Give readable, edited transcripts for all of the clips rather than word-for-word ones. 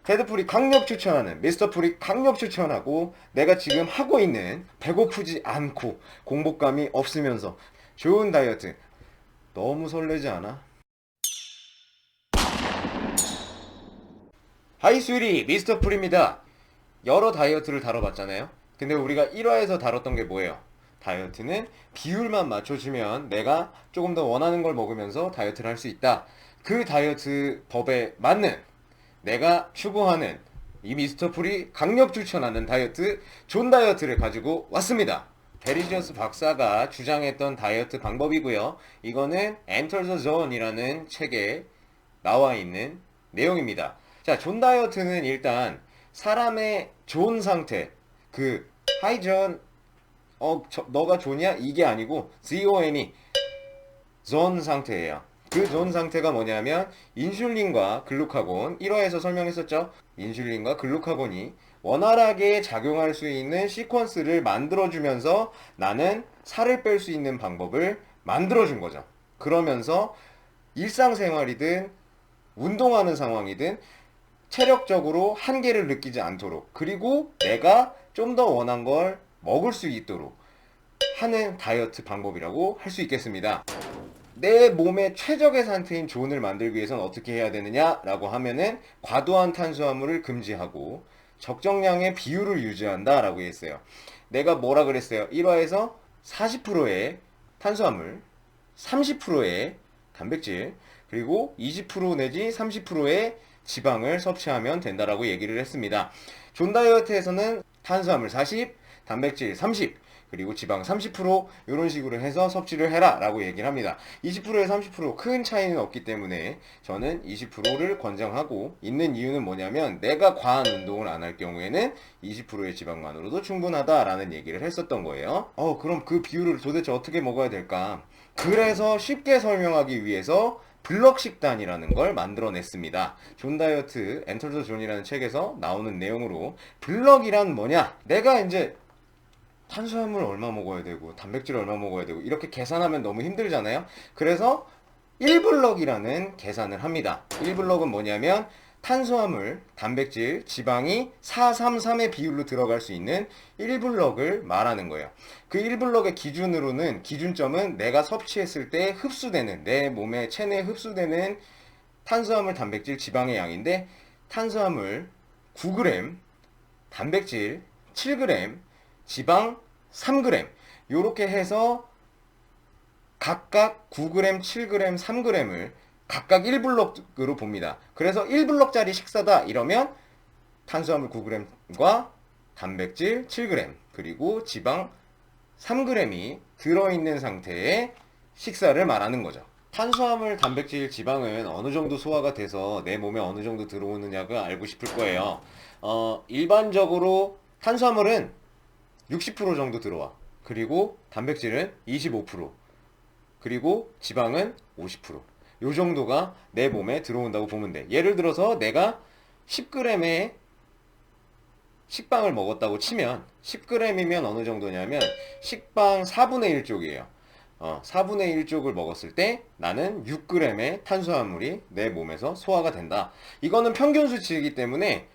테드풀이 강력 추천하는, 미스터풀이 강력 추천하고, 내가 지금 하고 있는 배고프지 않고 공복감이 없으면서 좋은 다이어트. 너무 설레지 않아? 하이 스위리, 미스터풀입니다. 여러 다이어트를 다뤄봤잖아요. 근데 우리가 1화에서 다뤘던 게 뭐예요? 다이어트는 비율만 맞춰주면 내가 조금 더 원하는 걸 먹으면서 다이어트를 할 수 있다. 그 다이어트 법에 맞는, 내가 추구하는, 이 미스터풀이 강력 추천하는 다이어트, 존 다이어트를 가지고 왔습니다. 베리지어스 박사가 주장했던 다이어트 방법이고요. 이거는 Enter the Zone이라는 책에 나와 있는 내용입니다. 자, 존 다이어트는 일단 사람의 존 상태, 그 하이 존, 너가 존이야? 이게 아니고 ZON이 존 상태예요. 그 존 상태가 뭐냐면 인슐린과 글루카곤, 1화에서 설명했었죠. 인슐린과 글루카곤이 원활하게 작용할 수 있는 시퀀스를 만들어주면서 나는 살을 뺄 수 있는 방법을 만들어준 거죠. 그러면서 일상생활이든 운동하는 상황이든 체력적으로 한계를 느끼지 않도록, 그리고 내가 좀 더 원한 걸 먹을 수 있도록 하는 다이어트 방법이라고 할 수 있겠습니다. 내 몸의 최적의 상태인 존을 만들기 위해서는 어떻게 해야 되느냐라고 하면은 과도한 탄수화물을 금지하고 적정량의 비율을 유지한다라고 했어요. 내가 뭐라 그랬어요? 1화에서 40%의 탄수화물, 30%의 단백질, 그리고 20% 내지 30%의 지방을 섭취하면 된다라고 얘기를 했습니다. 존 다이어트에서는 탄수화물 40, 단백질 30, 그리고 지방 30% 이런 식으로 해서 섭취를 해라 라고 얘기를 합니다. 20%에 30% 큰 차이는 없기 때문에 저는 20%를 권장하고 있는 이유는 뭐냐면, 내가 과한 운동을 안 할 경우에는 20%의 지방만으로도 충분하다라는 얘기를 했었던 거예요. 그럼 그 비율을 도대체 어떻게 먹어야 될까? 그래서 쉽게 설명하기 위해서 블럭 식단이라는 걸 만들어냈습니다. 존 다이어트 엔터 더 존이라는 책에서 나오는 내용으로, 블럭이란 뭐냐? 내가 이제 탄수화물 얼마 먹어야 되고 단백질 얼마 먹어야 되고 이렇게 계산하면 너무 힘들잖아요. 그래서 1블럭이라는 계산을 합니다. 1블럭은 뭐냐면 탄수화물, 단백질, 지방이 433의 비율로 들어갈 수 있는 1블럭을 말하는 거예요. 그 1블럭의 기준으로는, 기준점은 내가 섭취했을 때 흡수되는, 내 몸에 체내에 흡수되는 탄수화물, 단백질, 지방의 양인데, 탄수화물 9g, 단백질 7g, 지방 3g, 요렇게 해서 각각 9g, 7g, 3g을 각각 1블럭으로 봅니다. 그래서 1블럭짜리 식사다 이러면 탄수화물 9g과 단백질 7g, 그리고 지방 3g이 들어있는 상태의 식사를 말하는 거죠. 탄수화물, 단백질, 지방은 어느 정도 소화가 돼서 내 몸에 어느 정도 들어오느냐가 알고 싶을 거예요. 일반적으로 탄수화물은 60% 정도 들어와. 그리고 단백질은 25%, 그리고 지방은 50%. 요 정도가 내 몸에 들어온다고 보면 돼. 예를 들어서 내가 10g의 식빵을 먹었다고 치면, 10g이면 어느 정도냐면 식빵 4분의 1쪽이에요. 4분의 1쪽을 먹었을 때 나는 6g의 탄수화물이 내 몸에서 소화가 된다. 이거는 평균 수치이기 때문에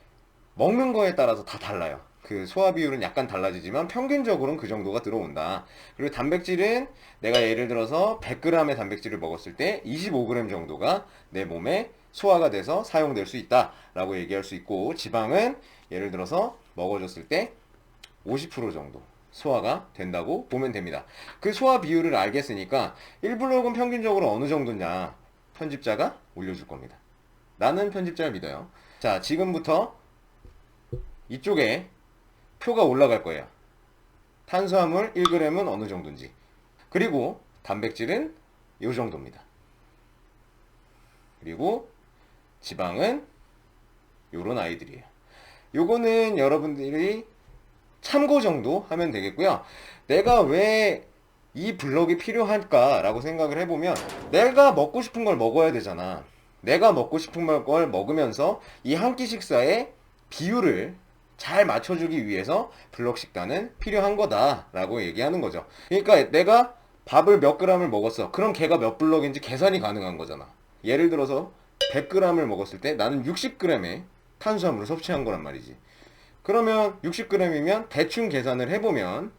먹는 거에 따라서 다 달라요. 그 소화 비율은 약간 달라지지만 평균적으로는 그 정도가 들어온다. 그리고 단백질은 내가 예를 들어서 100g의 단백질을 먹었을 때 25g 정도가 내 몸에 소화가 돼서 사용될 수 있다라고 얘기할 수 있고, 지방은 예를 들어서 먹어줬을 때 50% 정도 소화가 된다고 보면 됩니다. 그 소화 비율을 알겠으니까 1블록은 평균적으로 어느 정도냐 편집자가 올려줄 겁니다. 나는 편집자를 믿어요. 자, 지금부터 이쪽에 표가 올라갈 거예요. 탄수화물 1g은 어느 정도인지, 그리고 단백질은 이 정도입니다. 그리고 지방은 요런 아이들이에요. 요거는 여러분들이 참고 정도 하면 되겠고요. 내가 왜 이 블럭이 필요할까라고 생각을 해보면, 내가 먹고 싶은 걸 먹어야 되잖아. 내가 먹고 싶은 걸 먹으면서 이 한 끼 식사의 비율을 잘 맞춰주기 위해서 블럭 식단은 필요한 거다라고 얘기하는 거죠. 그러니까 내가 밥을 몇 g을 먹었어. 그럼 걔가 몇 블럭인지 계산이 가능한 거잖아. 예를 들어서 100g을 먹었을 때 나는 60g의 탄수화물을 섭취한 거란 말이지. 그러면 60g이면 대충 계산을 해보면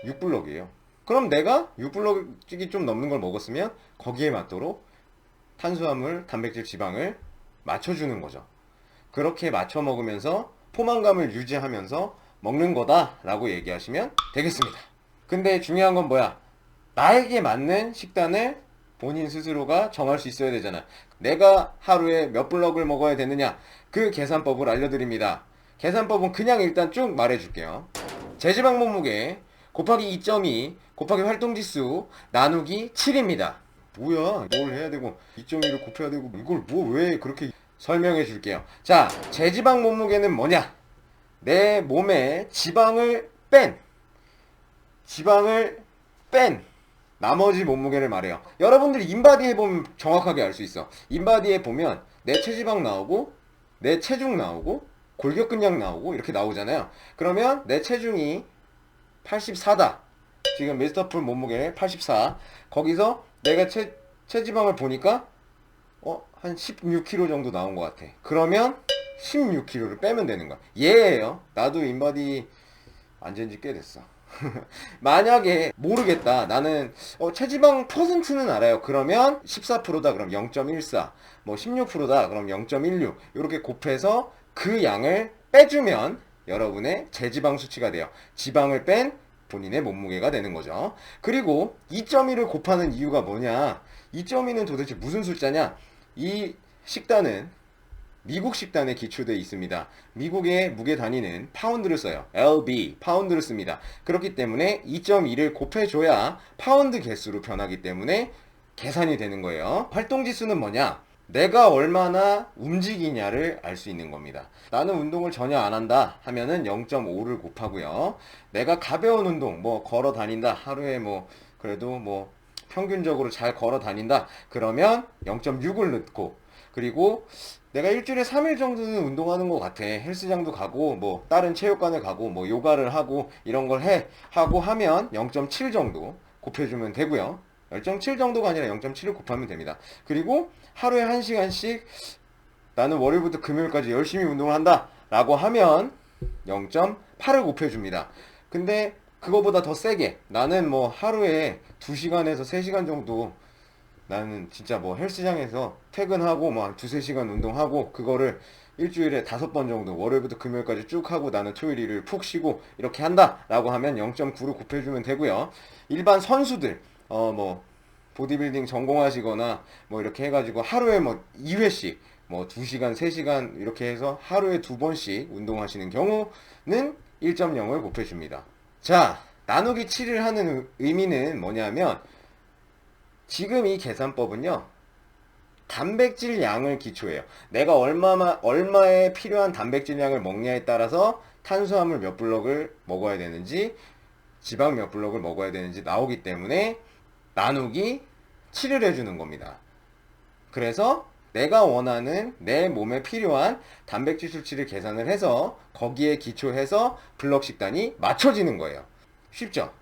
6블럭이에요. 그럼 내가 6블럭이 좀 넘는 걸 먹었으면 거기에 맞도록 탄수화물, 단백질, 지방을 맞춰주는 거죠. 그렇게 맞춰 먹으면서 포만감을 유지하면서 먹는 거다 라고 얘기하시면 되겠습니다. 근데 중요한 건 뭐야? 나에게 맞는 식단을 본인 스스로가 정할 수 있어야 되잖아. 내가 하루에 몇 블럭을 먹어야 되느냐, 그 계산법을 알려드립니다. 계산법은 그냥 일단 쭉 말해줄게요. 제지방 몸무게 곱하기 2.2 곱하기 활동지수 나누기 7입니다. 뭐야, 뭘 해야 되고 2.2를 곱해야 되고 이걸 뭐 왜 그렇게 설명해 줄게요. 자, 제지방 몸무게는 뭐냐? 내 몸에 지방을 뺀 나머지 몸무게를 말해요. 여러분들이 인바디 해보면 정확하게 알 수 있어. 인바디에 보면 내 체지방 나오고 내 체중 나오고 골격근량 나오고 이렇게 나오잖아요. 그러면 내 체중이 84다. 지금 미스터풀 몸무게 84. 거기서 내가 체지방을 보니까 한 16kg 정도 나온 것 같아. 그러면 16kg를 빼면 되는 거야. 예예요. 나도 인바디 안 재은 지 꽤 됐어. 만약에 모르겠다. 나는 체지방 퍼센트는 알아요. 그러면 14%다. 그럼 0.14. 뭐 16%다. 그럼 0.16. 이렇게 곱해서 그 양을 빼주면 여러분의 제지방 수치가 돼요. 지방을 뺀 본인의 몸무게가 되는 거죠. 그리고 2.1을 곱하는 이유가 뭐냐? 2.2는 도대체 무슨 숫자냐? 이 식단은 미국 식단에 기초되어 있습니다. 미국의 무게 단위는 파운드를 써요. lb, 파운드를 씁니다. 그렇기 때문에 2.2를 곱해줘야 파운드 개수로 변하기 때문에 계산이 되는 거예요. 활동지수는 뭐냐? 내가 얼마나 움직이냐를 알 수 있는 겁니다. 나는 운동을 전혀 안 한다 하면은 0.5를 곱하고요. 내가 가벼운 운동, 뭐 걸어 다닌다. 하루에 뭐 그래도 뭐 평균적으로 잘 걸어 다닌다. 그러면 0.6을 넣고, 그리고 내가 일주일에 3일 정도는 운동하는 것 같아. 헬스장도 가고 뭐 다른 체육관을 가고 뭐 요가를 하고 이런 걸 하고 하면 0.7 정도 곱해주면 되고요. 0.7 정도가 아니라 0.7을 곱하면 됩니다. 그리고 하루에 1시간씩 나는 월요일부터 금요일까지 열심히 운동을 한다 라고 하면 0.8을 곱해줍니다. 근데 그거보다 더 세게 나는 뭐 하루에 2시간에서 3시간 정도 나는 진짜 뭐 헬스장에서 퇴근하고 막 2-3시간 운동하고 그거를 일주일에 5번 정도 월요일부터 금요일까지 쭉 하고 나는 토요일 일요일 푹 쉬고 이렇게 한다 라고 하면 0.9를 곱해주면 되고요. 일반 선수들 뭐 보디빌딩 전공하시거나 뭐 이렇게 해가지고 하루에 뭐 2회씩 뭐 2시간 3시간 이렇게 해서 하루에 2번씩 운동하시는 경우는 1.0을 곱해줍니다. 자, 나누기 7을 하는 의미는 뭐냐면 지금 이 계산법은요, 단백질 양을 기초해요. 내가 얼마에 필요한 단백질 양을 먹냐에 따라서 탄수화물 몇 블럭을 먹어야 되는지, 지방 몇 블럭을 먹어야 되는지 나오기 때문에 나누기 7을 해주는 겁니다. 그래서 내가 원하는 내 몸에 필요한 단백질 수치를 계산을 해서 거기에 기초해서 블럭 식단이 맞춰지는 거예요. 쉽죠?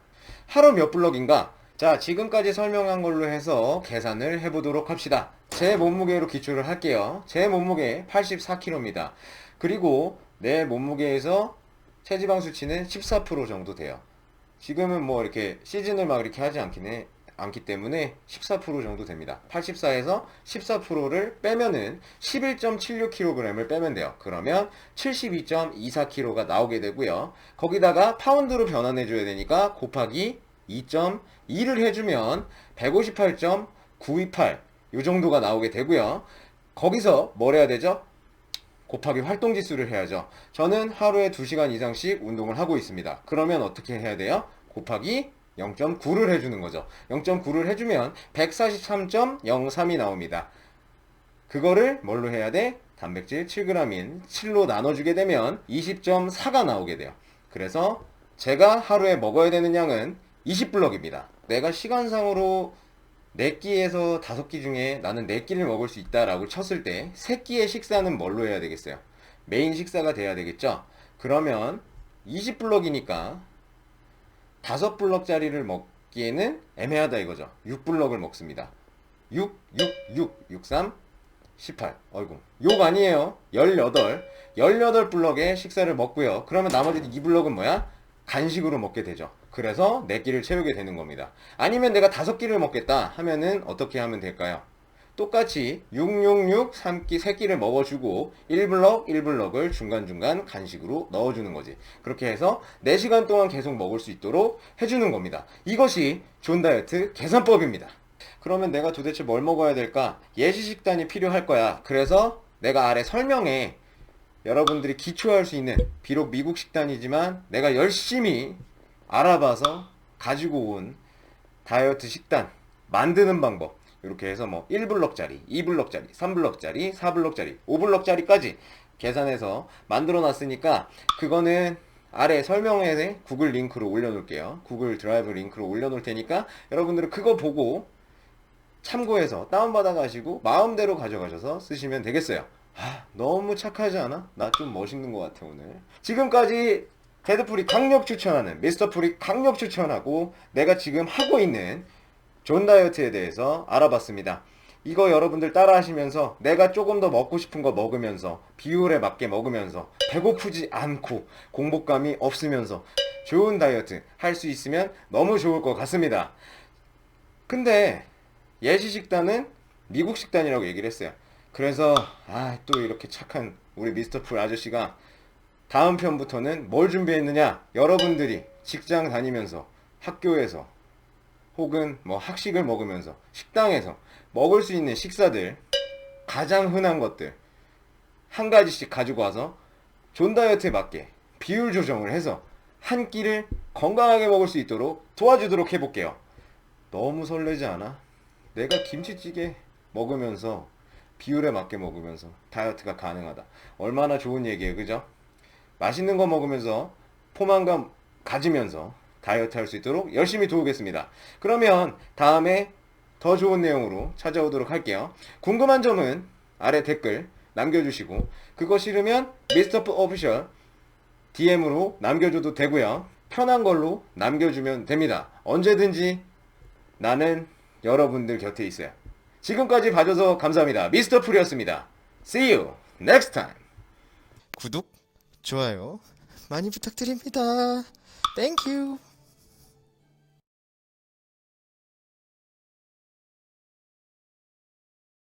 하루 몇 블럭인가? 자, 지금까지 설명한 걸로 해서 계산을 해보도록 합시다. 제 몸무게로 기초를 할게요. 제 몸무게 84kg입니다. 그리고 내 몸무게에서 체지방 수치는 14% 정도 돼요. 지금은 뭐 이렇게 시즌을 막 이렇게 하지 않기 때문에 14% 정도 됩니다. 84에서 14%를 빼면은 11.76kg을 빼면 돼요. 그러면 72.24kg가 나오게 되고요. 거기다가 파운드로 변환해 줘야 되니까 곱하기 2.2를 해주면 158.928 요 정도가 나오게 되고요. 거기서 뭘 해야 되죠? 곱하기 활동지수를 해야죠. 저는 하루에 2시간 이상씩 운동을 하고 있습니다. 그러면 어떻게 해야 돼요? 곱하기 0.9를 해주는 거죠. 0.9를 해주면 143.03이 나옵니다. 그거를 뭘로 해야 돼? 단백질 7g인 7로 나눠주게 되면 20.4가 나오게 돼요. 그래서 제가 하루에 먹어야 되는 양은 20블럭입니다. 내가 시간상으로 4끼에서 5끼 중에 나는 4끼를 먹을 수 있다라고 쳤을 때 3끼의 식사는 뭘로 해야 되겠어요? 메인 식사가 돼야 되겠죠? 그러면 20블럭이니까 5블럭짜리를 먹기에는 애매하다 이거죠. 6블럭을 먹습니다. 6, 6, 6, 63, 18. 어이구. 욕 아니에요. 18. 18블럭의 식사를 먹고요. 그러면 나머지 2블럭은 뭐야? 간식으로 먹게 되죠. 그래서 4끼를 채우게 되는 겁니다. 아니면 내가 5끼를 먹겠다 하면은 어떻게 하면 될까요? 똑같이 666 3끼 3끼를 먹어주고 1블럭 1블럭을 중간중간 간식으로 넣어주는 거지. 그렇게 해서 4시간 동안 계속 먹을 수 있도록 해주는 겁니다. 이것이 존 다이어트 계산법입니다. 그러면 내가 도대체 뭘 먹어야 될까? 예시 식단이 필요할 거야. 그래서 내가 아래 설명에 여러분들이 기초할 수 있는, 비록 미국 식단이지만 내가 열심히 알아봐서 가지고 온 다이어트 식단 만드는 방법, 이렇게 해서 뭐 1블럭짜리, 2블럭짜리, 3블럭짜리, 4블럭짜리, 5블럭짜리까지 계산해서 만들어 놨으니까 그거는 아래 설명에 구글 링크로 올려놓을게요. 구글 드라이브 링크로 올려놓을 테니까 여러분들은 그거 보고 참고해서 다운받아 가시고 마음대로 가져가셔서 쓰시면 되겠어요. 너무 착하지 않아? 나 좀 멋있는 것 같아 오늘. 지금까지 데드풀이 강력 추천하는, 미스터 풀이 강력 추천하고 내가 지금 하고 있는 존 다이어트에 대해서 알아봤습니다. 이거 여러분들 따라 하시면서 내가 조금 더 먹고 싶은 거 먹으면서 비율에 맞게 먹으면서 배고프지 않고 공복감이 없으면서 좋은 다이어트 할 수 있으면 너무 좋을 것 같습니다. 근데 예시 식단은 미국 식단이라고 얘기를 했어요. 그래서 또 이렇게 착한 우리 미스터 풀 아저씨가 다음 편부터는 뭘 준비했느냐, 여러분들이 직장 다니면서 학교에서 혹은 뭐 학식을 먹으면서 식당에서 먹을 수 있는 식사들, 가장 흔한 것들 한 가지씩 가지고 와서 존 다이어트에 맞게 비율 조정을 해서 한 끼를 건강하게 먹을 수 있도록 도와주도록 해볼게요. 너무 설레지 않아? 내가 김치찌개 먹으면서 비율에 맞게 먹으면서 다이어트가 가능하다. 얼마나 좋은 얘기예요, 그죠? 맛있는 거 먹으면서 포만감 가지면서 다이어트 할 수 있도록 열심히 도우겠습니다. 그러면 다음에 더 좋은 내용으로 찾아오도록 할게요. 궁금한 점은 아래 댓글 남겨주시고, 그거 싫으면 미스터 오피셜 DM으로 남겨줘도 되고요. 편한 걸로 남겨주면 됩니다. 언제든지 나는 여러분들 곁에 있어요. 지금까지 봐줘서 감사합니다. 미스터 풀이었습니다. See you next time. 구독, 좋아요 많이 부탁드립니다. 땡큐.